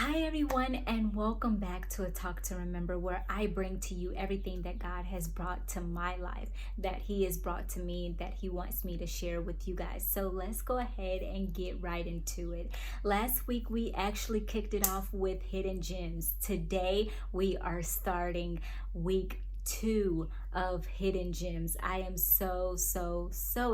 Hi, everyone, and welcome back to A Talk to Remember, where I bring to you everything that God has brought to my life, that He has brought to me, that He wants me to share with you guys. So let's go ahead and get right into it. Last week, we actually kicked it off with Hidden Gems. Today, we are starting week 2 of Hidden Gems. I am so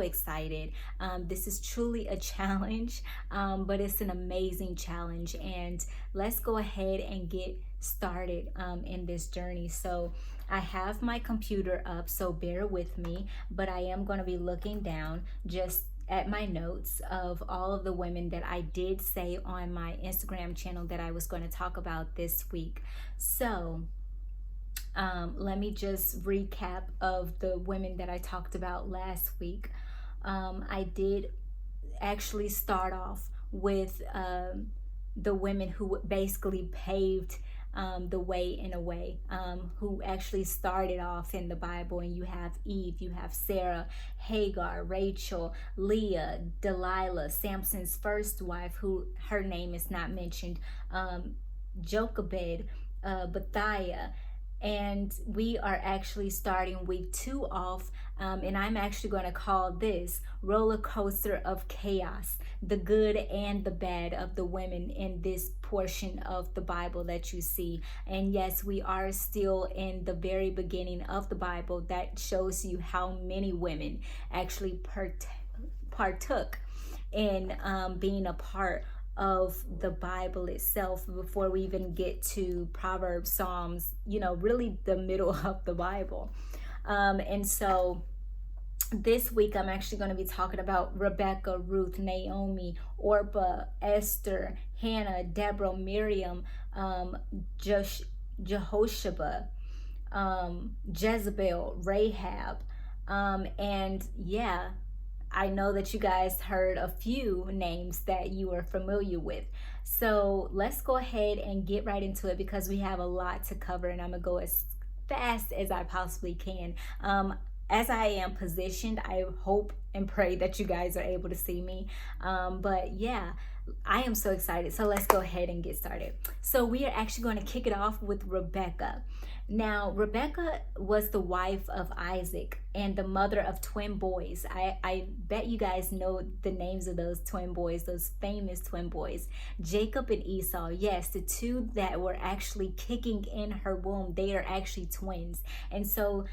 excited. This is truly a challenge, but it's an amazing challenge. And let's go ahead and get started in this journey. So I have my computer up, so bear with me, but I am going to be looking down just at my notes of all of the women that I did say on my Instagram channel that I was going to talk about this week. So let me just recap of the women that I talked about last week. I did actually start off with the women who basically paved the way in a way, who actually started off in the Bible. And you have Eve, you have Sarah, Hagar, Rachel, Leah, Delilah, Samson's first wife, who her name is not mentioned, Jochebed, Bethiah. And we are actually starting week 2 off, and I'm actually going to call this roller coaster of chaos, the good and the bad of the women in this portion of the Bible that you see. And yes, we are still in the very beginning of the Bible. That shows you how many women actually partook in being a part of the Bible itself before we even get to Proverbs, Psalms, really the middle of the Bible. And so this week I'm actually going to be talking about Rebecca, Ruth, Naomi, Orpah, Esther, Hannah, Deborah, Miriam, Jehoshaphat, Jezebel, Rahab, and yeah, I know that you guys heard a few names that you are familiar with. So let's go ahead and get right into it because we have a lot to cover, and I'm going to go as fast as I possibly can. As I am positioned, I hope and pray that you guys are able to see me. But yeah, I am so excited. So let's go ahead and get started. So we are actually going to kick it off with Rebecca. Now, Rebecca was the wife of Isaac and the mother of twin boys. I bet you guys know the names of those twin boys, those famous twin boys, Jacob and Esau. Yes, the two that were actually kicking in her womb, they are actually twins. And so,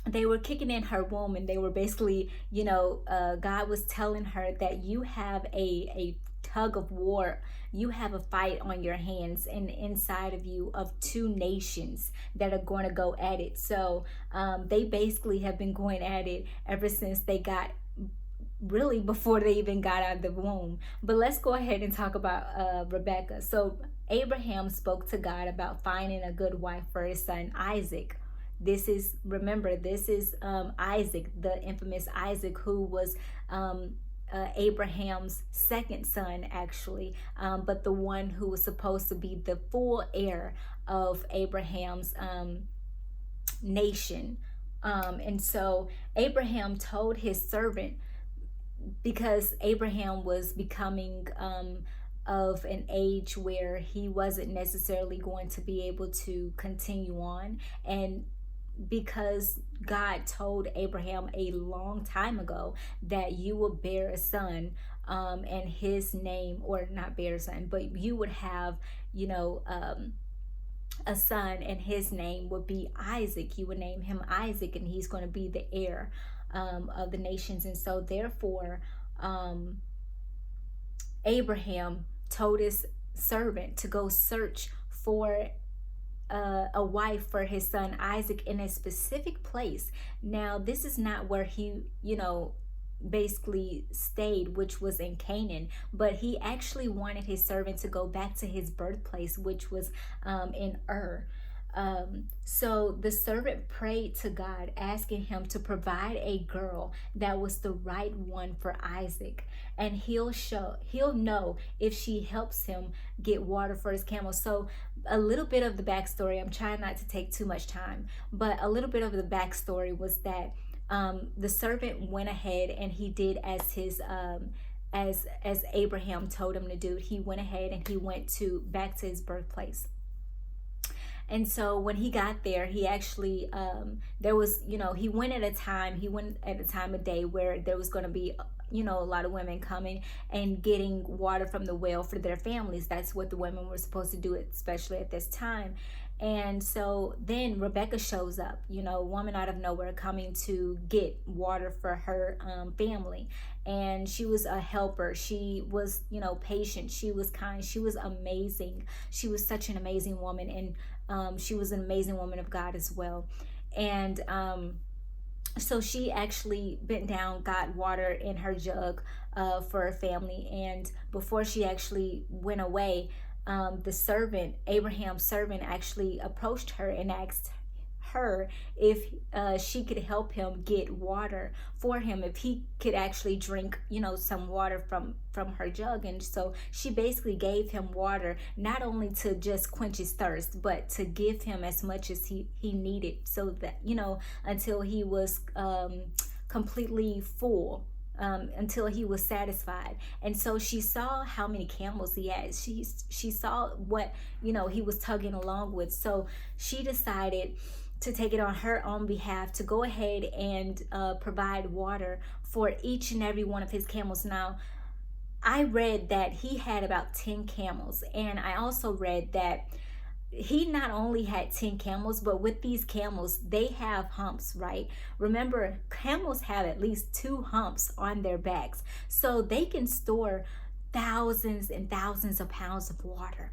they were kicking in her womb, and they were basically, God was telling her that you have a tug of war, you have a fight on your hands and inside of you of two nations that are going to go at it. So they basically have been going at it ever since they got, really before they even got out of the womb. But let's go ahead and talk about Rebecca. So Abraham spoke to God about finding a good wife for his son Isaac. This is Isaac, the infamous Isaac, who was Abraham's second son, actually, but the one who was supposed to be the full heir of Abraham's nation. And so Abraham told his servant, because Abraham was becoming of an age where he wasn't necessarily going to be able to continue on, and because God told Abraham a long time ago that you will bear a son, and his name, or not bear a son, but you would have, a son, and his name would be Isaac. You would name him Isaac, and he's going to be the heir of the nations. And so therefore, Abraham told his servant to go search for a wife for his son Isaac in a specific place. Now, this is not where he, basically stayed, which was in Canaan, but he actually wanted his servant to go back to his birthplace, which was in Ur. So the servant prayed to God, asking him to provide a girl that was the right one for Isaac, and he'll know if she helps him get water for his camel. So a little bit of the backstory, I'm trying not to take too much time, but a little bit of the backstory was that the servant went ahead and he did as his as Abraham told him to do. He went ahead and he went to back to his birthplace. And so when he got there, he actually there was, he went at a time of day where there was going to be a lot of women coming and getting water from the well for their families. That's what the women were supposed to do, especially at this time. And so then Rebecca shows up, a woman out of nowhere coming to get water for her family. And she was a helper. She was, patient. She was kind. She was amazing. She was such an amazing woman. And she was an amazing woman of God as well. And so she actually bent down, got water in her jug for her family. And before she actually went away, the servant, Abraham's servant, actually approached her and asked her if she could help him get water for him, if he could actually drink, some water from her jug. And so she basically gave him water, not only to just quench his thirst, but to give him as much as he needed, so that, until he was completely full. Until he was satisfied. And so she saw how many camels he had. She saw what he was tugging along with. So she decided to take it on her own behalf to go ahead and provide water for each and every one of his camels. Now, I read that he had about 10 camels, and I also read that he not only had 10 camels, but with these camels, they have humps, right? Remember, camels have at least 2 humps on their backs, so they can store thousands and thousands of pounds of water.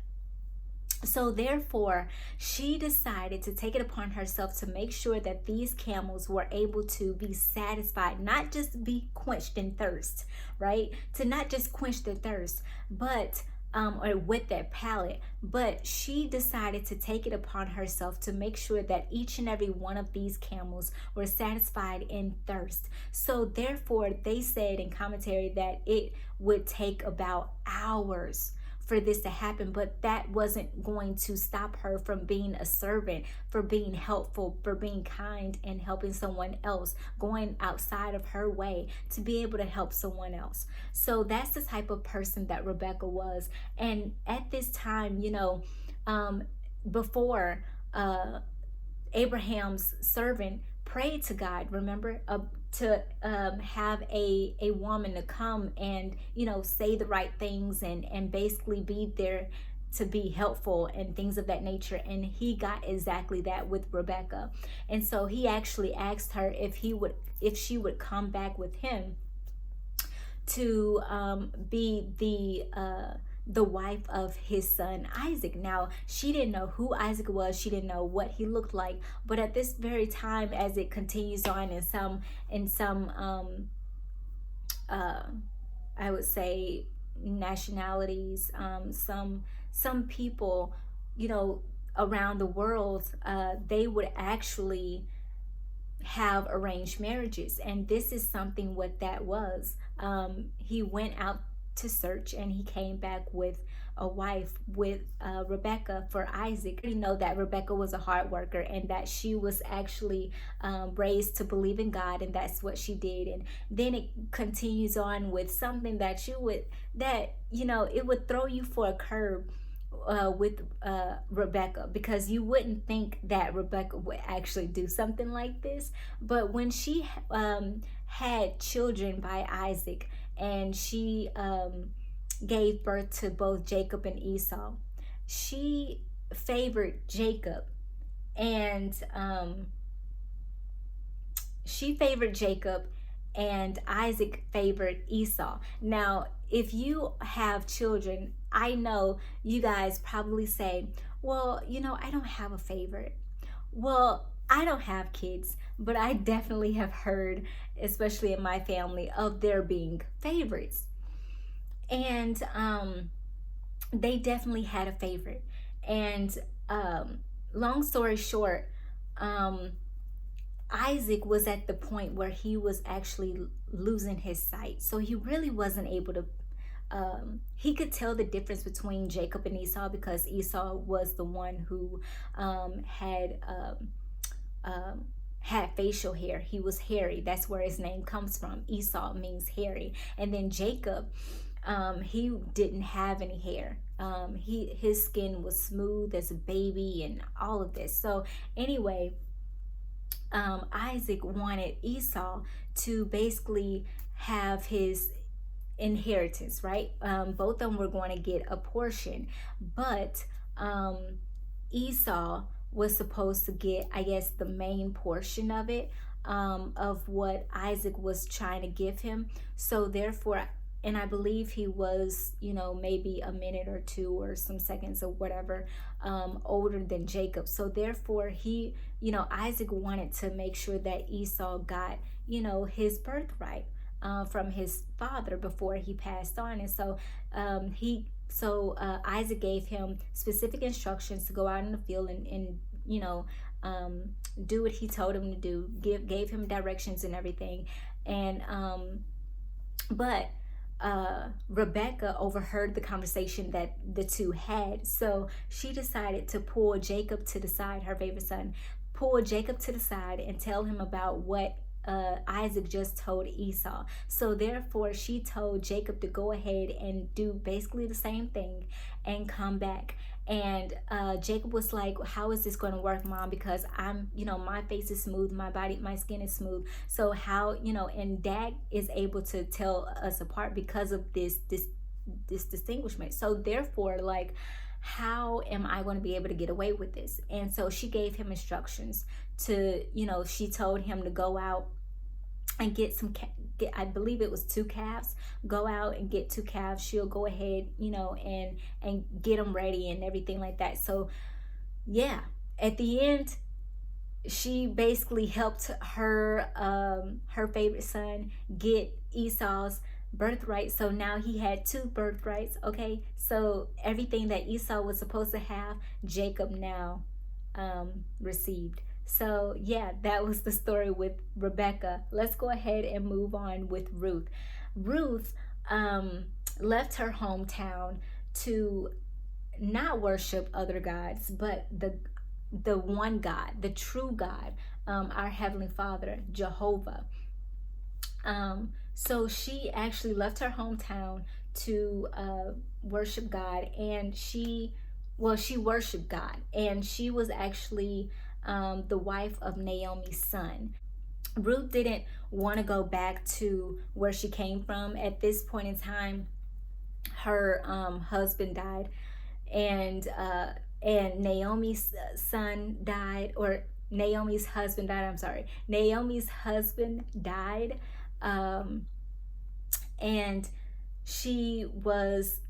So therefore, she decided to take it upon herself to make sure that these camels were able to be satisfied, not just be quenched in thirst, right? To not just quench their thirst, but or with their palate, but she decided to take it upon herself to make sure that each and every one of these camels were satisfied in thirst. So therefore, they said in commentary that it would take about hours for this to happen, but that wasn't going to stop her from being a servant, for being helpful, for being kind and helping someone else, going outside of her way to be able to help someone else. So that's the type of person that Rebecca was. And at this time, before Abraham's servant prayed to God, remember, to have a woman to come and say the right things and basically be there to be helpful and things of that nature. And he got exactly that with Rebecca. And so he actually asked her if she would come back with him to be the wife of his son Isaac. Now, she didn't know who Isaac was. She didn't know what he looked like. But at this very time, as it continues on in some I would say nationalities, some people, around the world, they would actually have arranged marriages. And this is something what that was. He went out to search and he came back with a wife, with Rebecca for Isaac. We know that Rebecca was a hard worker and that she was actually raised to believe in God, and that's what she did. And then it continues on with something that it would throw you for a curve with Rebecca, because you wouldn't think that Rebecca would actually do something like this. But when she had children by Isaac, and she gave birth to both Jacob and Esau, she favored Jacob, and Isaac favored Esau. Now, if you have children, I know you guys probably say, well, I don't have a favorite. Well, I don't have kids, but I definitely have heard, especially in my family, of there being favorites. And they definitely had a favorite. And long story short, Isaac was at the point where he was actually losing his sight. So he really wasn't able to, he could tell the difference between Jacob and Esau, because Esau was the one who had facial hair. He was hairy. That's where his name comes from. Esau means hairy. And then Jacob, he didn't have any hair. His skin was smooth as a baby and all of this. So anyway, Isaac wanted Esau to basically have his inheritance, right? Both of them were going to get a portion, but Esau was supposed to get, I guess, the main portion of it, of what Isaac was trying to give him. So therefore, and I believe he was, maybe a minute or two or some seconds or whatever, older than Jacob. So therefore he, Isaac wanted to make sure that Esau got, his birthright from his father before he passed on. And so Isaac gave him specific instructions to go out in the field and do what he told him to do, gave him directions and everything. And but Rebecca overheard the conversation that the two had. So she decided to pull Jacob to the side, her favorite son, pull Jacob to the side and tell him about what Isaac just told Esau. So therefore she told Jacob to go ahead and do basically the same thing and come back. And Jacob was like, how is this going to work, Mom? Because I'm, my face is smooth, my skin is smooth. So how, and Dad is able to tell us apart because of this distinguishment. So therefore, like, how am I going to be able to get away with this? And so she gave him instructions to, she told him to go out and get I believe it was 2 calves. Go out and get 2 calves. She'll go ahead, and get them ready and everything like that. So yeah, at the end, she basically helped her favorite son get Esau's birthright. So now he had 2 birthrights. Okay, so everything that Esau was supposed to have, Jacob now received. So yeah, that was the story with Rebecca. Let's go ahead and move on with Ruth. Ruth left her hometown to not worship other gods, but the one God, the true God, our Heavenly Father, Jehovah. So she actually left her hometown to worship God, and she worshiped God, and she was actually the wife of Naomi's son. Ruth didn't want to go back to where she came from. At this point in time, her husband died, and Naomi's son died, or Naomi's husband died. I'm sorry, Naomi's husband died, and she was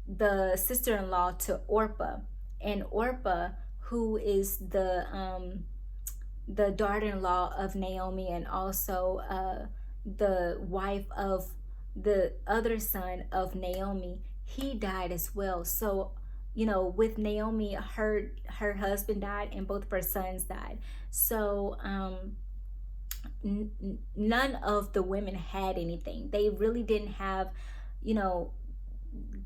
the sister-in-law to Orpah, and Orpah, who is the daughter-in-law of Naomi, and also the wife of the other son of Naomi, he died as well. So with Naomi, her husband died and both of her sons died. So none of the women had anything. They really didn't have,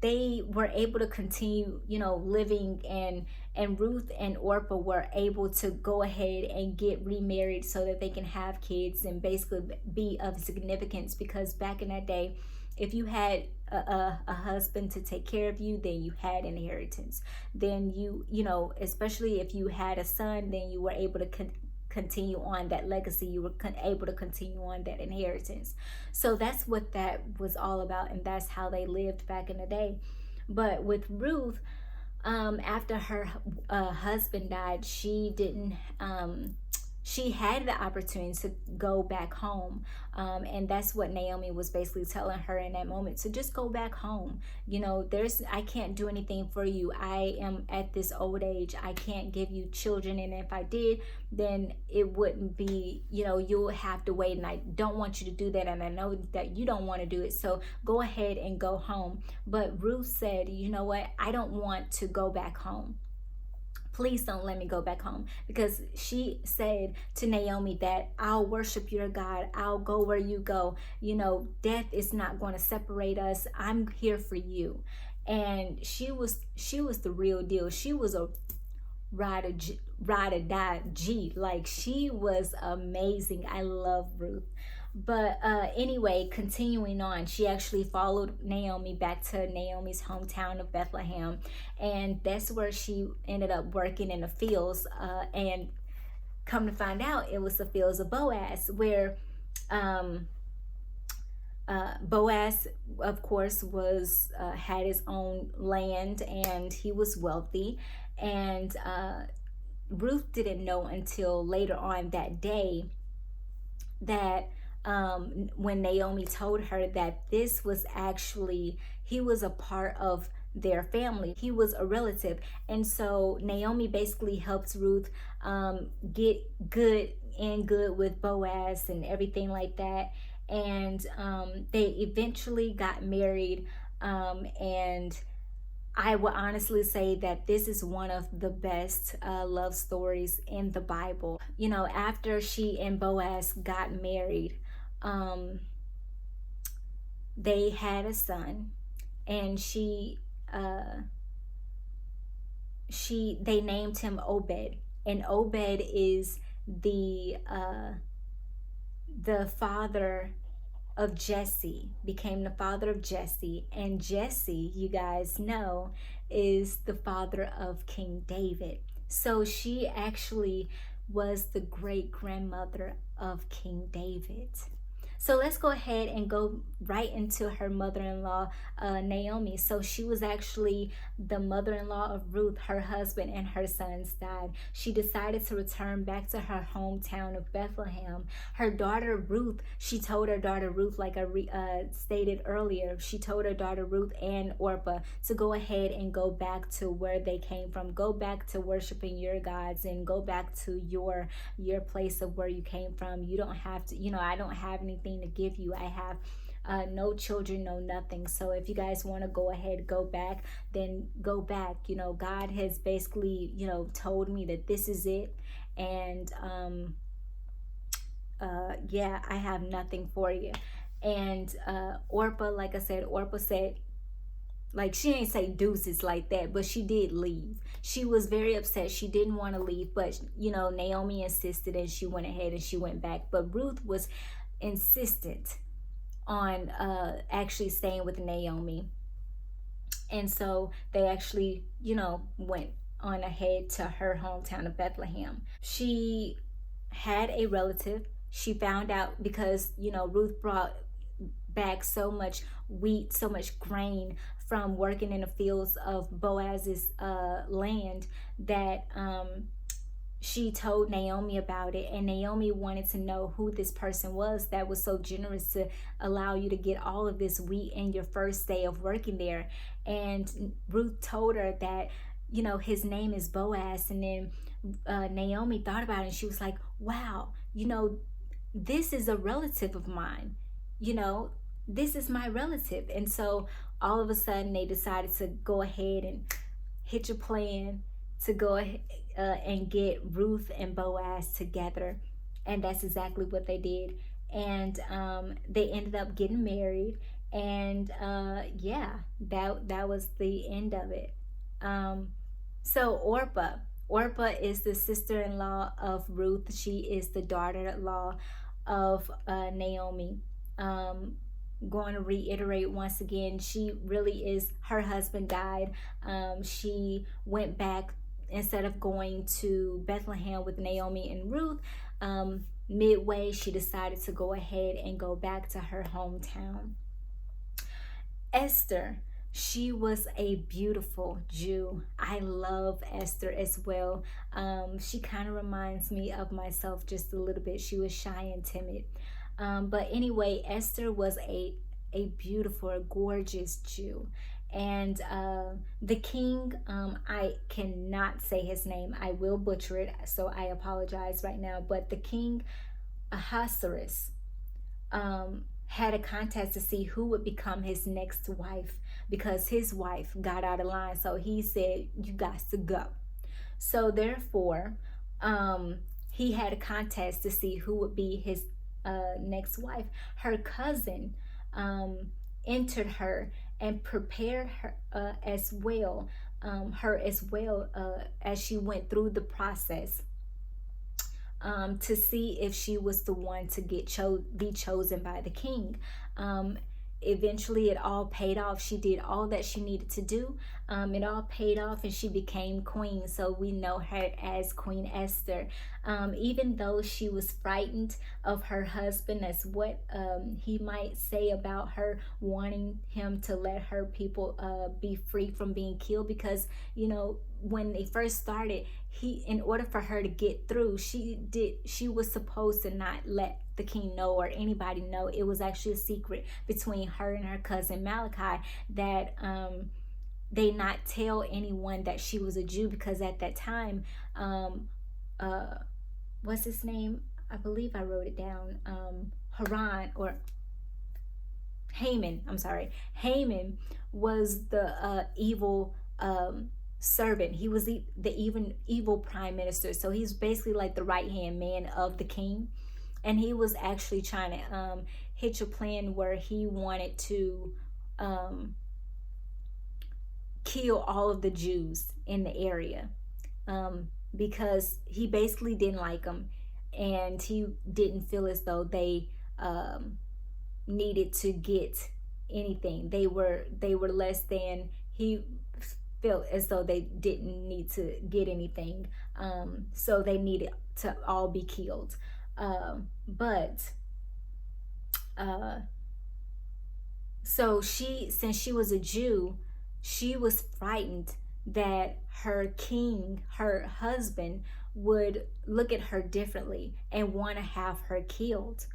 they were able to continue, living, and Ruth and Orpah were able to go ahead and get remarried so that they can have kids and basically be of significance, because back in that day, if you had a husband to take care of you, then you had inheritance. Then you especially if you had a son, then you were able to continue on that legacy. You were able to continue on that inheritance. So that's what that was all about, and that's how they lived back in the day. But with Ruth, after her husband died, she didn't she had the opportunity to go back home, and that's what Naomi was basically telling her in that moment, to just go back home. I can't do anything for you. I am at this old age. I can't give you children, and if I did, then it wouldn't be, you'll have to wait, and I don't want you to do that, and I know that you don't want to do it, so go ahead and go home. But Ruth said, you know what, I don't want to go back home. Please don't let me go back home, because she said to Naomi that I'll worship your God. I'll go where you go. Death is not going to separate us. I'm here for you. And she was the real deal. She was a ride or die G. Like, she was amazing. I love Ruth. But anyway, continuing on, she actually followed Naomi back to Naomi's hometown of Bethlehem, and that's where she ended up working in the fields. And come to find out, it was the fields of Boaz, where um, Boaz, of course, was had his own land, and he was wealthy. And Ruth didn't know until later on that day that when Naomi told her that this was actually, he was a part of their family, he was a relative. And so Naomi basically helps Ruth get good with Boaz and everything like that. And they eventually got married. And I would honestly say that this is one of the best love stories in the Bible. You know, after she and Boaz got married, they had a son, and they named him Obed, and Obed is the father of Jesse, became the father of Jesse. And Jesse, you guys know, is the father of King David. So she actually was the great grandmother of King David. So let's go ahead and go right into her mother-in-law, Naomi. So she was actually the mother-in-law of Ruth. Her husband and her sons died. She decided to return back to her hometown of Bethlehem. Her daughter Ruth, she told her daughter Ruth, like I stated earlier, she told her daughter Ruth and Orpah to go ahead and go back to where they came from. Go back to worshiping your gods, and go back to your place of where you came from. You don't have to, I don't have anything to give you. I have no children, no nothing. So if you guys want to go ahead, go back, then go back. God has basically, told me that this is it. And yeah, I have nothing for you. And Orpah, like I said, Orpah said, like, she didn't say deuces like that, but she did leave. She was very upset. She didn't want to leave, but Naomi insisted, and she went ahead and she went back. But Ruth was insistent on actually staying with Naomi. And so they actually, went on ahead to her hometown of Bethlehem. She had a relative. She found out because, Ruth brought back so much wheat, so much grain from working in the fields of Boaz's land, that she told Naomi about it. And Naomi wanted to know who this person was that was so generous to allow you to get all of this wheat in your first day of working there. And Ruth told her that, his name is Boaz. And then Naomi thought about it, and she was like, wow, this is a relative of mine. This is my relative. And so all of a sudden they decided to go ahead and hitch a plan to go ahead and get Ruth and Boaz together. And that's exactly what they did. And they ended up getting married. And yeah, that was the end of it. So Orpah is the sister-in-law of Ruth. She is the daughter-in-law of Naomi. Going to reiterate once again, she really is, her husband died. She went back, instead of going to Bethlehem with Naomi and Ruth, midway she decided to go ahead and go back to her hometown. Esther, she was a beautiful Jew. I love Esther as well. She kind of reminds me of myself just a little bit. She was shy and timid. But anyway, Esther was a beautiful, gorgeous Jew. And the king, I cannot say his name. I will butcher it, so I apologize right now. But the king, Ahasuerus, had a contest to see who would become his next wife, because his wife got out of line. So he said, you got to go. So therefore, he had a contest to see who would be his next wife. Her cousin entered her and prepared her as well. her as well, as she went through the process, to see if she was the one to be chosen by the king. Um, Eventually, it all paid off. She did all that she needed to do. It all paid off, and she became queen. So we know her as Queen Esther. Even though she was frightened of her husband, as what he might say about her wanting him to let her people be free from being killed, because when they first started, in order for her to get through, she was supposed to not let the king know or anybody know. It was actually a secret between her and her cousin Malachi, that they not tell anyone that she was a Jew, because at that time, uh what's his name, I believe I wrote it down, Haran, or Haman, I'm sorry, Haman was the evil servant. He was the even evil prime minister. So he's basically like the right hand man of the king. And he was actually trying to hitch a plan where he wanted to um, kill all of the Jews in the area, because he basically didn't like them, and he didn't feel as though they needed to get anything. They were less than. He felt as though they didn't need to get anything, so they needed to all be killed. But so since she was a Jew, she was frightened that her king, her husband, would look at her differently and want to have her killed.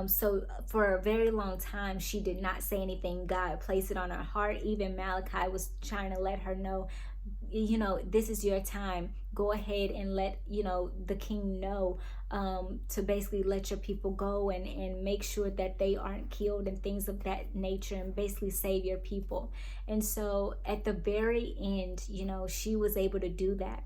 So for a very long time, she did not say anything. God placed it on her heart. Even Malachi was trying to let her know, this is your time. Go ahead and let the king know, to basically let your people go, and make sure that they aren't killed and things of that nature, and basically save your people. And so at the very end, she was able to do that.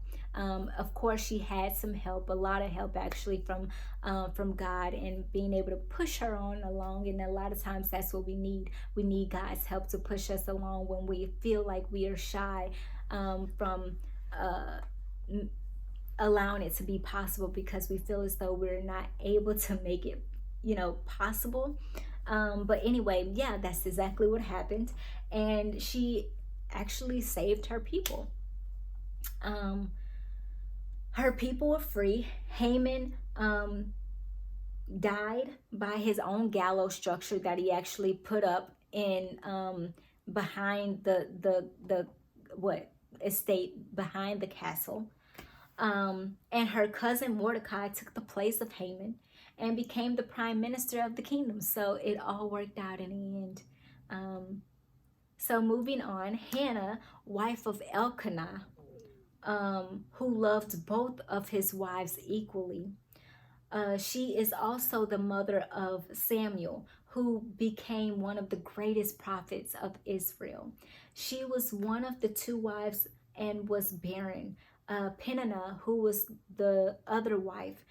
Of course, she had some help, a lot of help actually, from God, and being able to push her on along. And a lot of times that's what we need. We need God's help to push us along when we feel like we are shy, from allowing it to be possible, because we feel as though we're not able to make it possible. But anyway, yeah, that's exactly what happened, and she actually saved her people. Her people were free. Haman died by his own gallows structure that he actually put up in, behind the what estate behind the castle. And her cousin Mordecai took the place of Haman and became the prime minister of the kingdom. So it all worked out in the end. So moving on, Hannah, wife of Elkanah, who loved both of his wives equally. She is also the mother of Samuel, who became one of the greatest prophets of Israel. She was one of the two wives and was barren. Peninnah, who was the other wife,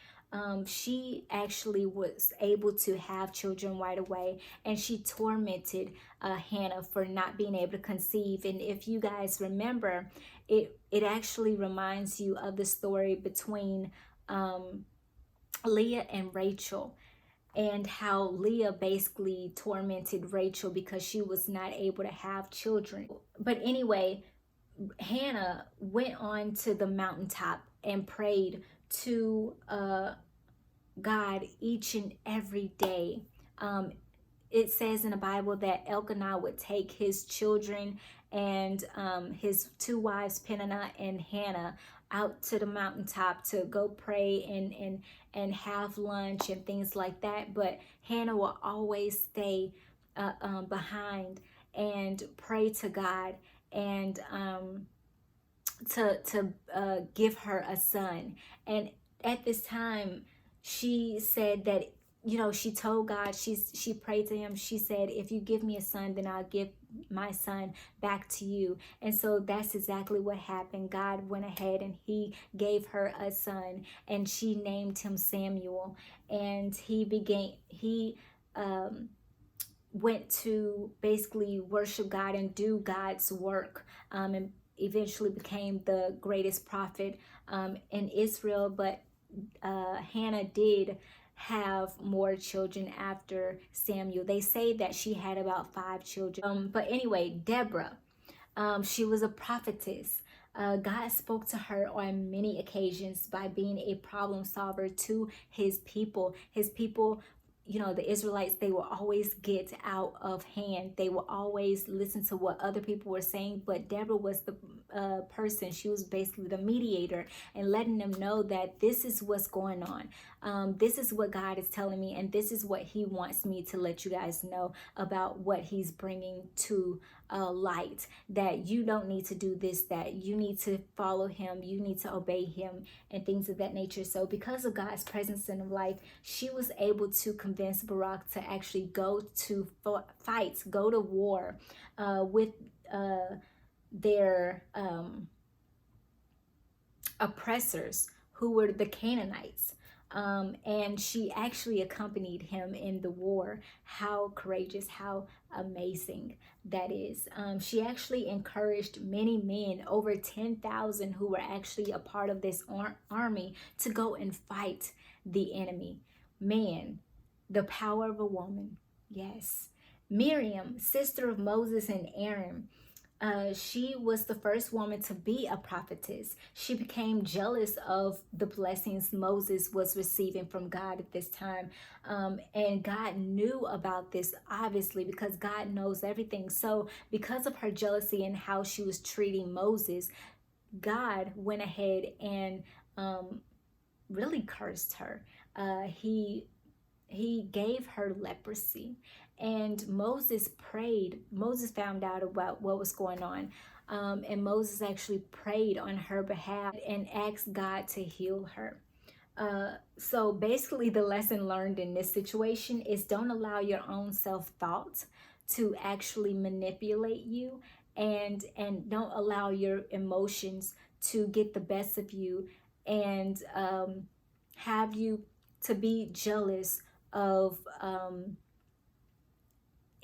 she actually was able to have children right away, and she tormented Hannah for not being able to conceive. And if you guys remember, it actually reminds you of the story between Leah and Rachel, and how Leah basically tormented Rachel because she was not able to have children. But anyway, Hannah went on to the mountaintop and prayed to God each and every day. It says in the Bible that Elkanah would take his children and his two wives, Peninnah and Hannah, out to the mountaintop to go pray and have lunch and things like that. But Hannah will always stay behind and pray to God, and to give her a son. And at this time, she said that, she told God, she prayed to him. She said, if you give me a son, then I'll give my son back to you. And so that's exactly what happened. God went ahead and he gave her a son, and she named him Samuel. And he went to basically worship God and do God's work. And eventually became the greatest prophet in Israel. But Hannah did have more children after Samuel. They say that she had about 5 children. But anyway, Deborah, she was a prophetess. God spoke to her on many occasions by being a problem solver to his people. His people, you know, the Israelites, they will always get out of hand. They will always listen to what other people were saying. But Deborah was the person. She was basically the mediator and letting them know that this is what's going on. This is what God is telling me, and this is what he wants me to let you guys know about what he's bringing to light, that you don't need to do this, that you need to follow him, you need to obey him, and things of that nature. So because of God's presence in her life, she was able to convince Barak to actually go to fight, go to war with their oppressors, who were the Canaanites. And she actually accompanied him in the war. How courageous, how amazing that is. She actually encouraged many men, over 10,000 who were actually a part of this army, to go and fight the enemy. Man, the power of a woman. Yes. Miriam, sister of Moses and Aaron, she was the first woman to be a prophetess. She became jealous of the blessings Moses was receiving from God at this time. And God knew about this, obviously, because God knows everything. So because of her jealousy and how she was treating Moses, God went ahead and really cursed her. He gave her leprosy. And Moses prayed. Moses found out about what was going on. And Moses actually prayed on her behalf and asked God to heal her. So basically, the lesson learned in this situation is don't allow your own self-thought to actually manipulate you, and don't allow your emotions to get the best of you and have you to be jealous of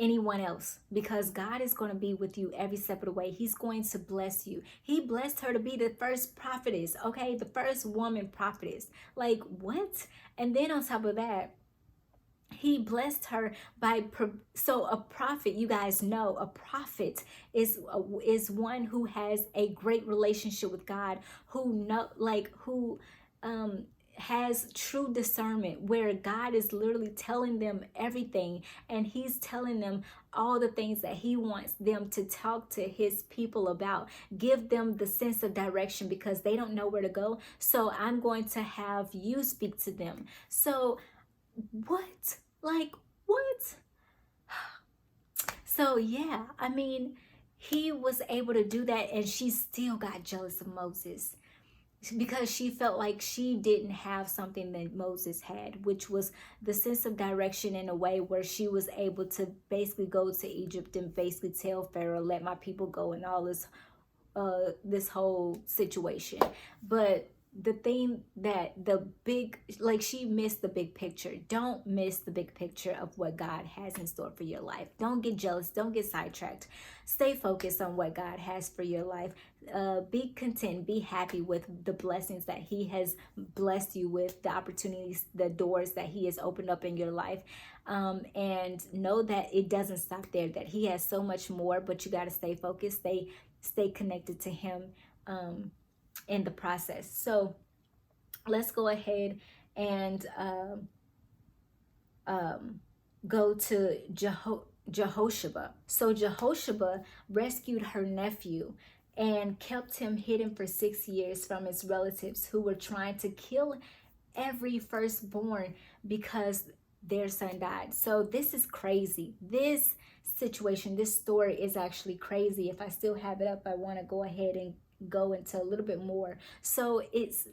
anyone else, because God is going to be with you every step of the way. He's going to bless you. He blessed her to be the first prophetess, okay? The first woman prophetess. Like, what? And then on top of that, he blessed her by so a prophet, you guys know, a prophet is one who has a great relationship with God, who has true discernment, where God is literally telling them everything, and he's telling them all the things that he wants them to talk to his people about. Give them the sense of direction, because they don't know where to go. So I'm going to have you speak to them. So what? Like, what? So yeah, I mean, he was able to do that, and she still got jealous of Moses, because she felt like she didn't have something that Moses had, which was the sense of direction, in a way where she was able to basically go to Egypt and basically tell Pharaoh, let my people go, and all this whole situation. But the thing that she missed the big picture. Don't miss the big picture of what God has in store for your life. Don't get jealous. Don't get sidetracked. Stay focused on what God has for your life. Be content. Be happy with the blessings that he has blessed you with, the opportunities, the doors that he has opened up in your life. And know that it doesn't stop there, that he has so much more, but you got to stay focused, stay connected to him in the process. So let's go ahead and go to Jehoshaphat. So Jehoshaphat rescued her nephew and kept him hidden for 6 years from his relatives, who were trying to kill every firstborn because their son died. So this is crazy. This situation, this story is actually crazy. If I still have it up, I want to go ahead and go into a little bit more. So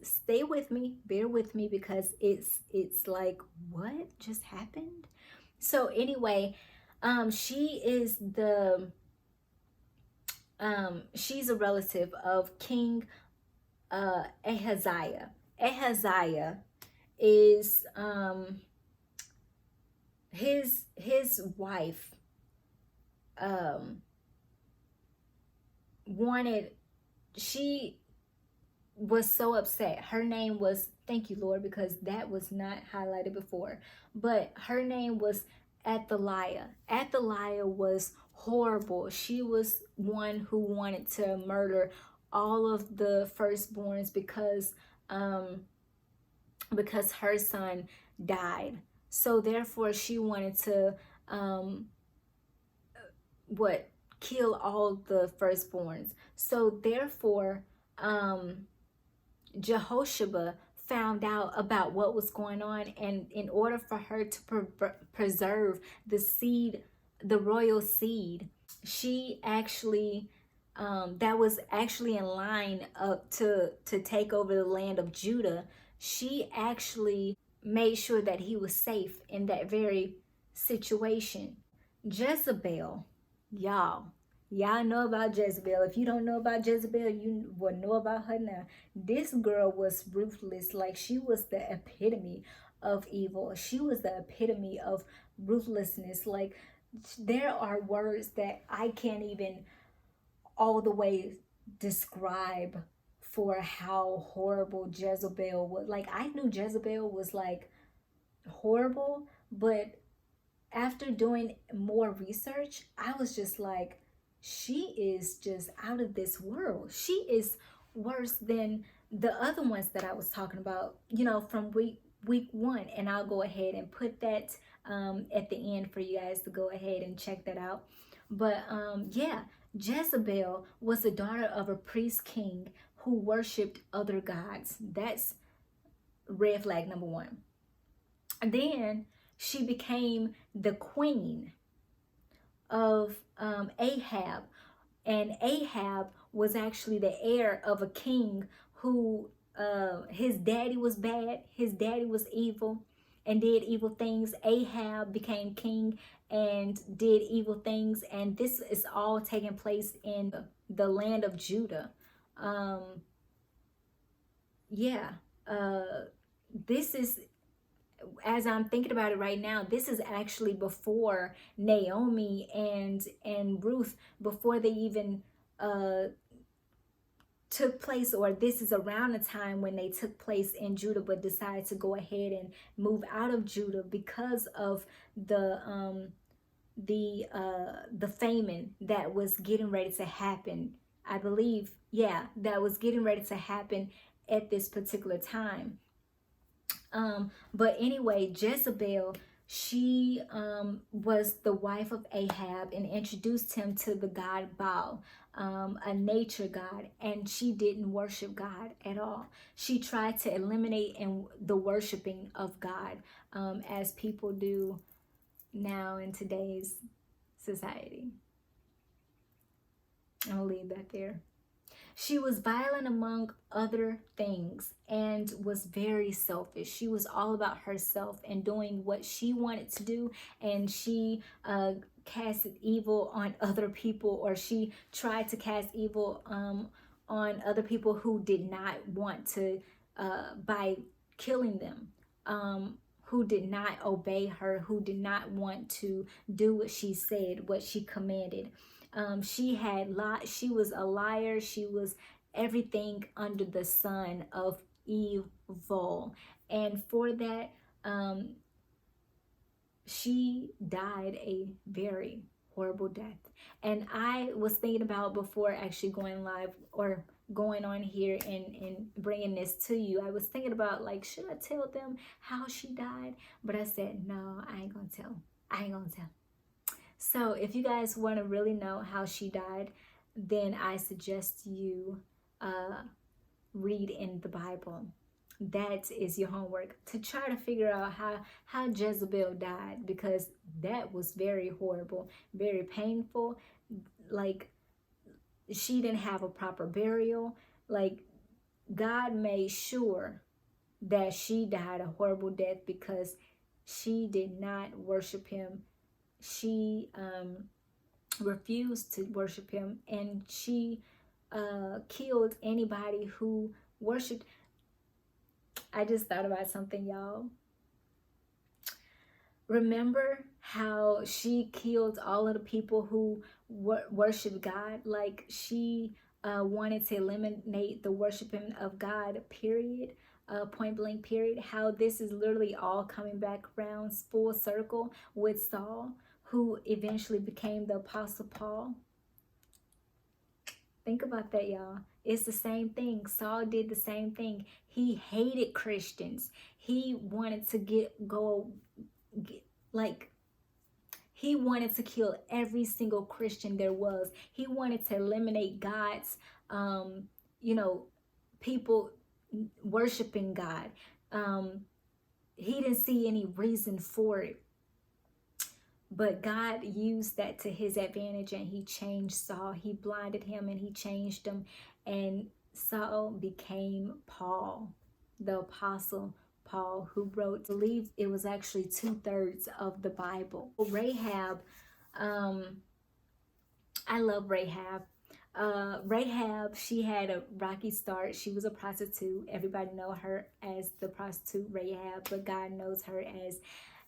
stay with me, bear with me, because it's like, what just happened? So anyway, she's a relative of King Ahaziah. Ahaziah is his wife wanted she was so upset. Her name was, thank you, Lord, because that was not highlighted before, but her name was Athaliah. Athaliah was horrible. She was one who wanted to murder all of the firstborns because her son died. So therefore she wanted to um what kill all the firstborns. So therefore Jehoshaphat found out about what was going on, and in order for her to preserve the seed, the royal seed, she actually that was actually in line up to take over the land of Judah. She actually made sure that he was safe in that very situation. Jezebel, y'all. Y'all know about Jezebel. If you don't know about Jezebel, you will know about her now. This girl was ruthless. Like, she was the epitome of evil. She was the epitome of ruthlessness. Like, there are words that I can't even all the way describe for how horrible Jezebel was. Like, I knew Jezebel was like horrible, but after doing more research, I was just like, she is just out of this world. She is worse than the other ones that I was talking about, from week one. And I'll go ahead and put that at the end for you guys to go ahead and check that out. But yeah, Jezebel was the daughter of a priest king who worshipped other gods. That's red flag number one. And then she became the queen of Ahab. And Ahab was actually the heir of a king who his daddy was bad, his daddy was evil and did evil things. Ahab became king and did evil things, and this is all taking place in the land of Judah. Yeah, this is, as I'm thinking about it right now, this is actually before Naomi and Ruth, before they even took place, or this is around the time when they took place in Judah, but decided to go ahead and move out of Judah because of the famine that was getting ready to happen. I believe, yeah, that was getting ready to happen at this particular time. But anyway, Jezebel, she was the wife of Ahab and introduced him to the god Baal, a nature god, and she didn't worship God at all. She tried to eliminate the worshiping of God, as people do now in today's society. I'll leave that there. She was violent among other things and was very selfish. She was all about herself and doing what she wanted to do, and she casted evil on other people, or she tried to cast evil on other people who did not want to, by killing them, who did not obey her, who did not want to do what she said, what she commanded. She was a liar. She was everything under the sun of evil. And for that, she died a very horrible death. And I was thinking about, before actually going live or going on here and bringing this to you, I was thinking about, like, should I tell them how she died? But I said, no, I ain't gonna tell. So if you guys want to really know how she died, then I suggest you read in the Bible. That is your homework, to try to figure out how Jezebel died, because that was very horrible, very painful. Like, she didn't have a proper burial. Like, God made sure that she died a horrible death because she did not worship him. She refused to worship him, and she killed anybody who worshiped. I just thought about something, y'all. Remember how she killed all of the people who worship God? Like, she wanted to eliminate the worshiping of God, period, point blank, period. How this is literally all coming back around full circle with Saul, who eventually became the Apostle Paul. Think about that, y'all. It's the same thing. Saul did the same thing. He hated Christians. He wanted to he wanted to kill every single Christian there was. He wanted to eliminate God's, people worshiping God. He didn't see any reason for it. But God used that to his advantage, and he changed Saul. He blinded him and he changed him. And Saul became Paul, the Apostle Paul, who wrote, I believe it was actually 2/3 of the Bible. Rahab, I love Rahab. Rahab, she had a rocky start. She was a prostitute. Everybody know her as the prostitute Rahab, but God knows her as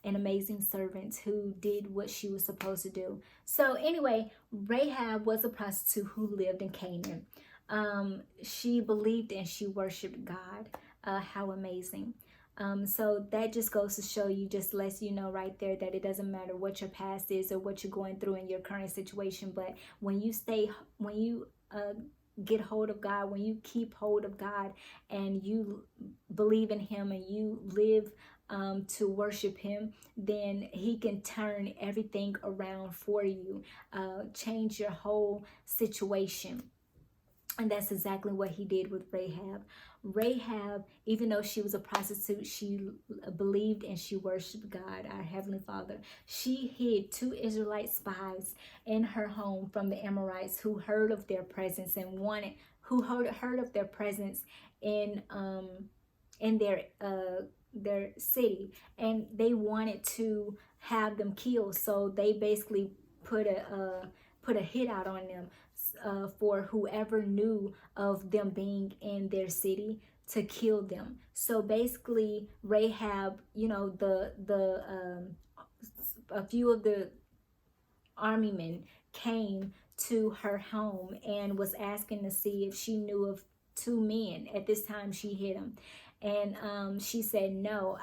an amazing servant who did what she was supposed to do. So anyway, Rahab was a prostitute who lived in Canaan. She believed and she worshiped God. How amazing. So that just goes to show you, just lets you know right there that it doesn't matter what your past is or what you're going through in your current situation, but when you get hold of God, when you keep hold of God and you believe in him and you live to worship him, then he can turn everything around for you, change your whole situation. And that's exactly what he did with Rahab. Rahab, even though she was a prostitute, she believed and she worshiped God, our Heavenly Father. She hid 2 Israelite spies in her home from the Amorites who heard of their presence and heard of their presence in their city, and they wanted to have them killed. So they basically put a hit out on them, for whoever knew of them being in their city to kill them. So basically Rahab, a few of the army men came to her home and was asking to see if she knew of 2 men. At this time she hid them. And she said, no,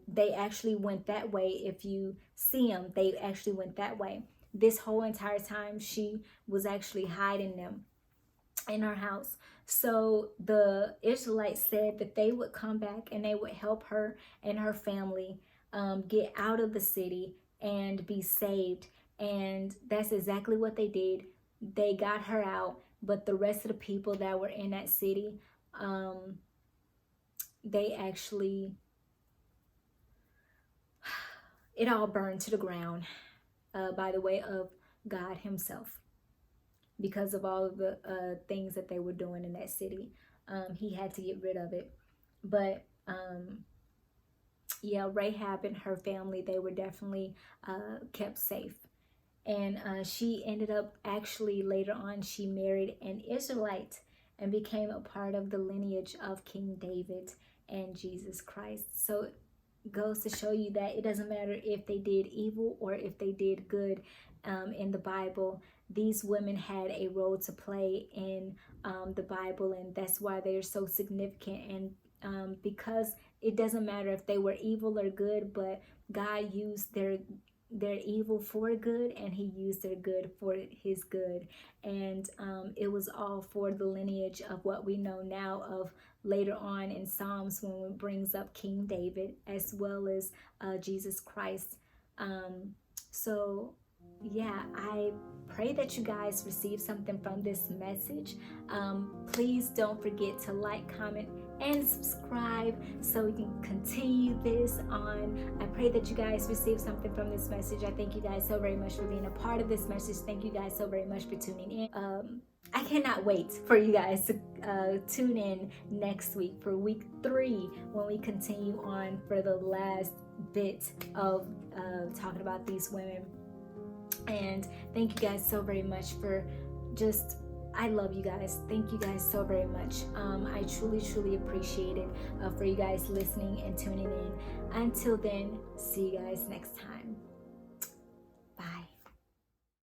they actually went that way. If you see them, they actually went that way. This whole entire time she was actually hiding them in her house. So the Israelites said that they would come back and they would help her and her family get out of the city and be saved. And that's exactly what they did. They got her out, but the rest of the people that were in that city, they actually, it all burned to the ground by the way of God himself, because of all of the things that they were doing in that city. He had to get rid of it. But yeah, Rahab and her family, they were definitely kept safe. And she ended up, actually later on, she married an Israelite and became a part of the lineage of King David and Jesus Christ. So it goes to show you that it doesn't matter if they did evil or if they did good. In the Bible, these women had a role to play in the Bible, and that's why they're so significant. And because it doesn't matter if they were evil or good, but God used their evil for good, and he used their good for his good. And it was all for the lineage of what we know now of later on in Psalms, when it brings up King David as well as Jesus Christ. So yeah, I pray that you guys receive something from this message. Please don't forget to like, comment, and subscribe so we can continue this on. I pray that you guys receive something from this message. I thank you guys so very much for being a part of this message. Thank you guys so very much for tuning in. I cannot wait for you guys to tune in next week for week 3, when we continue on for the last bit of talking about these women. And thank you guys so very much for I love you guys. Thank you guys so very much. I truly appreciate it for you guys listening and tuning in. Until then, see you guys next time.